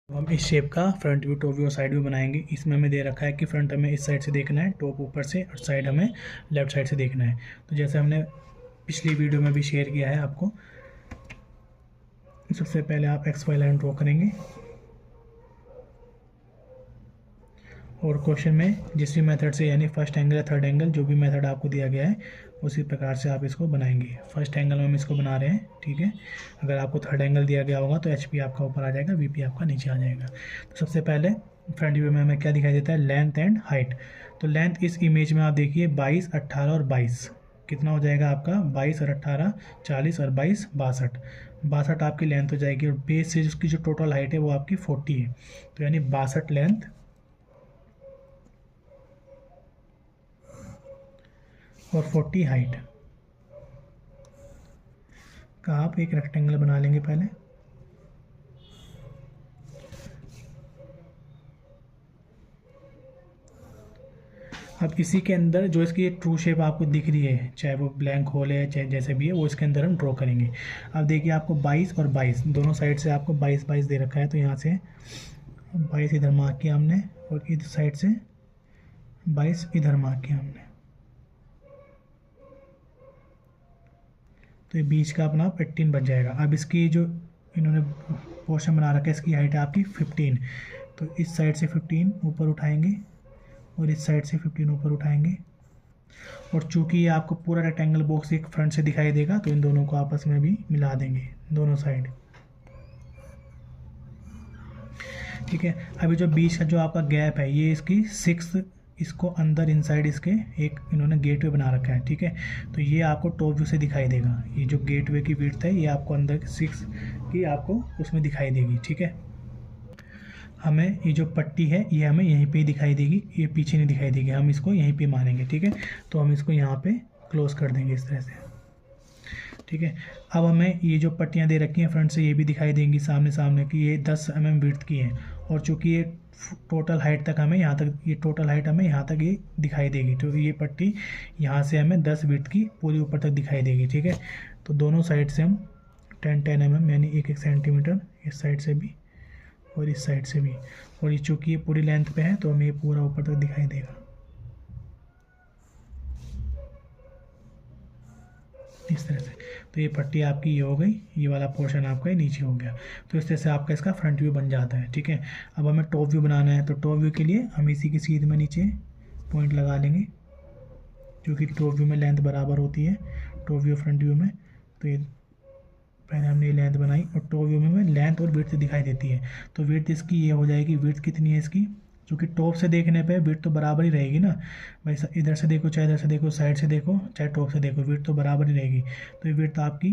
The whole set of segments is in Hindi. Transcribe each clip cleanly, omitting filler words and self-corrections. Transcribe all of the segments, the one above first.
हम इस शेप का फ्रंट व्यू, टॉप व्यू और साइड व्यू बनाएंगे। इसमें हमें दे रखा है कि फ्रंट हमें इस साइड से देखना है, टॉप ऊपर से, और साइड हमें लेफ्ट साइड से देखना है। तो जैसे हमने पिछली वीडियो में भी शेयर किया है आपको, सबसे पहले आप एक्स वाई लाइन ड्रॉ करेंगे और क्वेश्चन में जिस भी मेथड से, यानी फर्स्ट एंगल या थर्ड एंगल, जो भी मेथड आपको दिया गया है उसी प्रकार से आप इसको बनाएंगे। फर्स्ट एंगल में हम इसको बना रहे हैं, ठीक है। अगर आपको थर्ड एंगल दिया गया होगा तो एच पी आपका ऊपर आ जाएगा, वी पी आपका नीचे आ जाएगा। तो सबसे पहले फ्रंट व्यू में हमें क्या दिखाई देता है, लेंथ एंड हाइट। तो लेंथ इस इमेज में आप देखिए 22, 18 और 22 कितना हो जाएगा आपका, 22 और 18 40 और 22 62। 62 आपकी लेंथ हो जाएगी और बेस से उसकी जो टोटल हाइट है वो आपकी 40 है। तो यानी 62 लेंथ और 40 हाइट का आप एक रेक्टेंगल बना लेंगे पहले। अब इसी के अंदर जो इसकी ट्रू शेप आपको दिख रही है, चाहे वो ब्लैंक होल है चाहे जैसे भी है, वो इसके अंदर हम ड्रॉ करेंगे। अब देखिए आपको 22 और 22 दोनों साइड से आपको 22 22 दे रखा है। तो यहाँ से 22 इधर मार्क किया हमने और इधर साइड से 22 इधर मार्क किया हमने। तो ये बीच का अपना 15 बन जाएगा। अब इसकी जो इन्होंने पोर्शन बना रखा है, इसकी हाइट है आपकी 15। तो इस साइड से 15 ऊपर उठाएंगे और इस साइड से 15 ऊपर उठाएंगे। और चूंकि ये आपको पूरा रेक्टेंगल बॉक्स एक फ्रंट से दिखाई देगा, तो इन दोनों को आपस में भी मिला देंगे, दोनों साइड, ठीक है। अभी जो बीच का जो आपका गैप है, ये इसकी 6, इसको अंदर इनसाइड इसके एक इन्होंने गेटवे बना रखा है, ठीक है। तो ये आपको टॉप व्यू से दिखाई देगा। ये जो गेटवे की विड्थ है ये आपको अंदर 6 की आपको उसमें दिखाई देगी, ठीक है। हमें ये जो पट्टी है ये हमें यहीं पे ही दिखाई देगी, ये पीछे नहीं दिखाई देगी, हम इसको यहीं पे मानेंगे, ठीक है। तो हम इसको यहाँ पे क्लोज कर देंगे इस तरह से, ठीक है। अब हमें ये जो पट्टियाँ दे रखी हैं फ्रंट से, ये भी दिखाई देंगी सामने सामने कि ये 10 mm विड्थ की है। और चूंकि ये टोटल हाइट तक हमें यहाँ तक, ये टोटल हाइट हमें यहाँ तक ये दिखाई देगी, तो ये पट्टी यहाँ से हमें 10 विड्थ की पूरी ऊपर तक दिखाई देगी, ठीक है। तो दोनों साइड से हम 10 mm यानी 1 सेंटीमीटर इस साइड से भी और इस साइड से भी, और ये चूँकि ये पूरी लेंथ पे है तो हमें ये पूरा ऊपर तक दिखाई देगा इस तरह से। तो ये पट्टी आपकी ये हो गई, ये वाला पोर्शन आपका ये नीचे हो गया। तो इस तरह से आपका इसका फ्रंट व्यू बन जाता है, ठीक है। अब हमें टॉप व्यू बनाना है, तो टॉप व्यू के लिए हम इसी की सीध में नीचे पॉइंट लगा लेंगे, क्योंकि टॉप व्यू में लेंथ बराबर होती है टॉप व्यू फ्रंट व्यू में। तो ये पहले हमने ये लेंथ बनाई और टॉप व्यू में लेंथ और विड्थ दिखाई देती है। तो विड्थ इसकी ये हो जाएगी, विड्थ कितनी है इसकी, क्योंकि टॉप से देखने पे विड्थ तो बराबर ही रहेगी ना भाई, इधर से देखो चाहे इधर से देखो, साइड से देखो चाहे टॉप से देखो, विड्थ तो बराबर ही रहेगी। तो ये विड्थ आपकी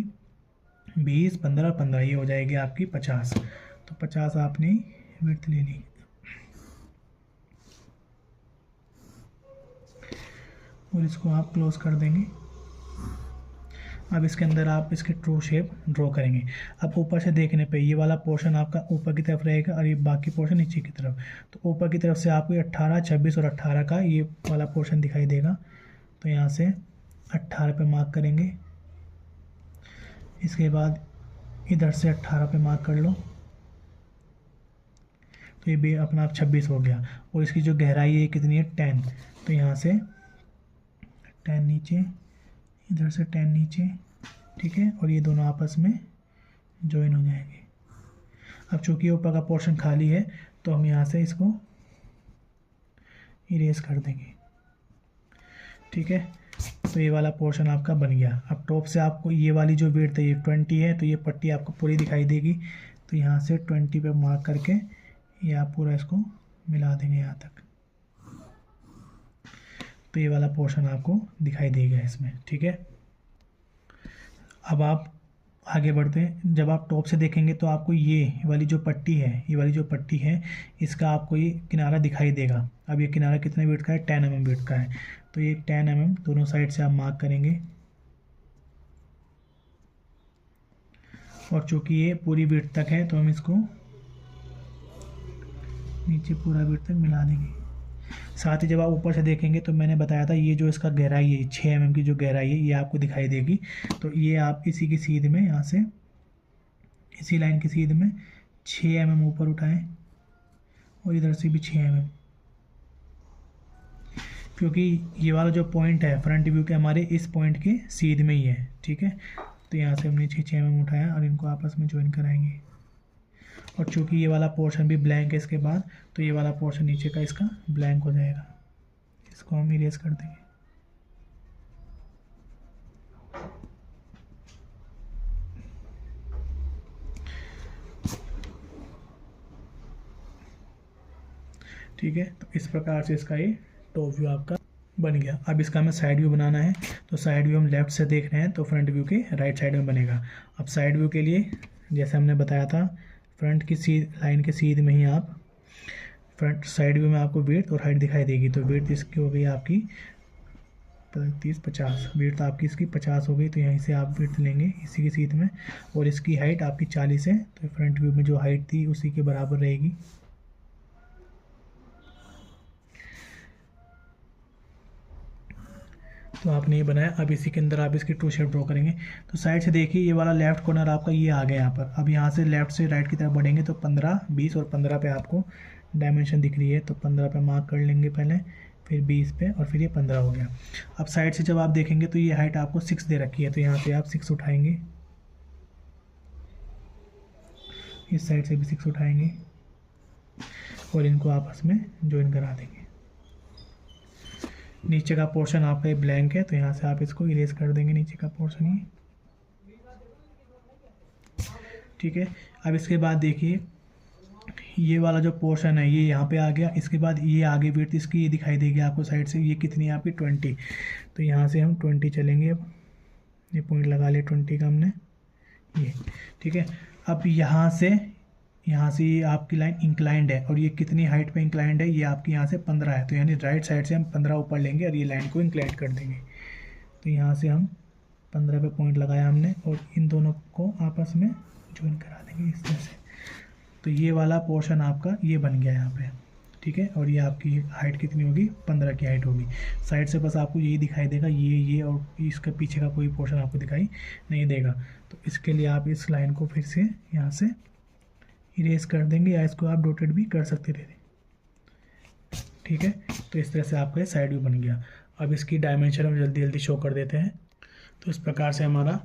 20, 15, 15 ये हो जाएगी आपकी 50। तो 50 आपने विड्थ ले ली और इसको आप क्लोज कर देंगे। अब इसके अंदर आप इसकी ट्रू शेप ड्रॉ करेंगे। अब ऊपर से देखने पे ये वाला पोर्शन आपका ऊपर की तरफ रहेगा और ये बाकी पोर्शन नीचे की तरफ। तो ऊपर की तरफ से आपको 18, 26 और 18 का ये वाला पोर्शन दिखाई देगा। तो यहाँ से 18 पे मार्क करेंगे, इसके बाद इधर से 18 पे मार्क कर लो, तो ये भी अपना आप 26 हो गया। और इसकी जो गहराई है कितनी है, 10। तो यहाँ से 10 नीचे, इधर से 10 नीचे, ठीक है। और ये दोनों आपस में ज्वाइन हो जाएंगे। अब चूंकि ऊपर का पोर्शन खाली है तो हम यहाँ से इसको इरेज कर देंगे, ठीक है। तो ये वाला पोर्शन आपका बन गया। अब टॉप से आपको ये वाली जो विड्थ है ये 20 है, तो ये पट्टी आपको पूरी दिखाई देगी। तो यहाँ से 20 पे मार्क करके ये आप पूरा इसको मिला देंगे यहाँ तक। तो ये वाला पोर्शन आपको दिखाई देगा इसमें, ठीक है। अब आप आगे बढ़ते हैं। जब आप टॉप से देखेंगे तो आपको ये वाली जो पट्टी है, ये वाली जो पट्टी है, इसका आपको ये किनारा दिखाई देगा। अब ये किनारा कितने विड्थ का है, 10 mm विड्थ का है। तो ये 10 mm दोनों साइड से आप मार्क करेंगे। और चूंकि ये पूरी विड्थ तक है तो हम इसको नीचे पूरा विड्थ तक मिला देंगे। साथ ही जब आप ऊपर से देखेंगे तो मैंने बताया था ये जो इसका गहराई है 6 mm की जो गहराई है ये आपको दिखाई देगी। तो ये आप इसी की सीध में यहाँ से, इसी लाइन की सीध में 6 mm ऊपर उठाएं और इधर से भी 6 mm, क्योंकि ये वाला जो पॉइंट है फ्रंट व्यू के हमारे इस पॉइंट के सीध में ही है। ठीक है, तो यहाँ से हमने 6 mm उठाया और इनको आपस में ज्वाइन कराएंगे। और चूँकि ये वाला पोर्शन भी ब्लैंक है इसके बाद, तो ये वाला पोर्शन नीचे का इसका ब्लैंक हो जाएगा, इसको हम इरेज कर देंगे। ठीक है, तो इस प्रकार से इसका ये टॉप व्यू आपका बन गया। अब इसका हमें साइड व्यू बनाना है, तो साइड व्यू हम लेफ्ट से देख रहे हैं तो फ्रंट व्यू के राइट साइड में बनेगा। अब साइड व्यू के लिए जैसे हमने बताया था, फ्रंट की लाइन के सीध में ही आप फ्रंट साइड व्यू में आपको विड्थ और हाइट दिखाई देगी। तो विड्थ इसकी हो गई आपकी 30-50, विड्थ आपकी इसकी 50 हो गई, तो यहीं से आप विड्थ लेंगे इसी के सीध में, और इसकी हाइट आपकी 40 है, तो फ्रंट व्यू में जो हाइट थी उसी के बराबर रहेगी। तो आपने ये बनाया। अब इसी के अंदर आप इसकी ट्रू शेप ड्रॉ करेंगे। तो साइड से देखिए ये वाला लेफ्ट कॉर्नर आपका ये आ गया यहाँ पर। अब यहाँ से लेफ्ट से राइट की तरफ बढ़ेंगे तो 15, 20 और 15 पे आपको डायमेंशन दिख रही है, तो 15 पे मार्क कर लेंगे पहले, फिर 20 पे, और फिर ये 15 हो गया। अब साइड से जब आप देखेंगे तो ये हाइट आपको 6 दे रखी है, तो यहाँ से आप 6 उठाएंगे, इस साइड से भी 6 उठाएंगे और इनको आपस में ज्वाइन करा देंगे। नीचे का पोर्शन आपका ये ब्लैंक है, तो यहाँ से आप इसको इरेज कर देंगे नीचे का पोर्शन ही। ठीक है, अब इसके बाद देखिए ये वाला जो पोर्शन है ये यहाँ पे आ गया। इसके बाद ये आगे विड्थ इसकी ये दिखाई देगी आपको साइड से, ये कितनी है आपकी 20, तो यहाँ से हम 20 चलेंगे। अब ये पॉइंट लगा लिया 20 का हमने, ये ठीक है। अब यहाँ से ये आपकी लाइन इंक्लाइंड है, और ये कितनी हाइट पे इंक्लाइंड है, ये आपकी यहाँ से 15 है, तो यानी राइट साइड से हम 15 ऊपर लेंगे और ये लाइन को इंक्लाइंड कर देंगे। तो यहाँ से हम 15 पे पॉइंट लगाया हमने, और इन दोनों को आपस में ज्वाइन करा देंगे इस तरह से। तो ये वाला पोर्शन आपका ये बन गया यहाँ पे। ठीक है, और ये आपकी हाइट कितनी होगी, 15 की हाइट होगी। साइड से बस आपको यही दिखाई देगा, ये और इसके पीछे का कोई पोर्शन आपको दिखाई नहीं देगा। तो इसके लिए आप इस लाइन को फिर से यहाँ से इरेज कर देंगे, या इसको आप डॉटेड भी कर सकते थे। ठीक है, तो इस तरह से आपका साइड व्यू बन गया। अब इसकी डायमेंशन हम जल्दी जल्दी शो कर देते हैं। तो इस प्रकार से हमारा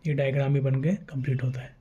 ये डायग्राम भी बन के कंप्लीट होता है।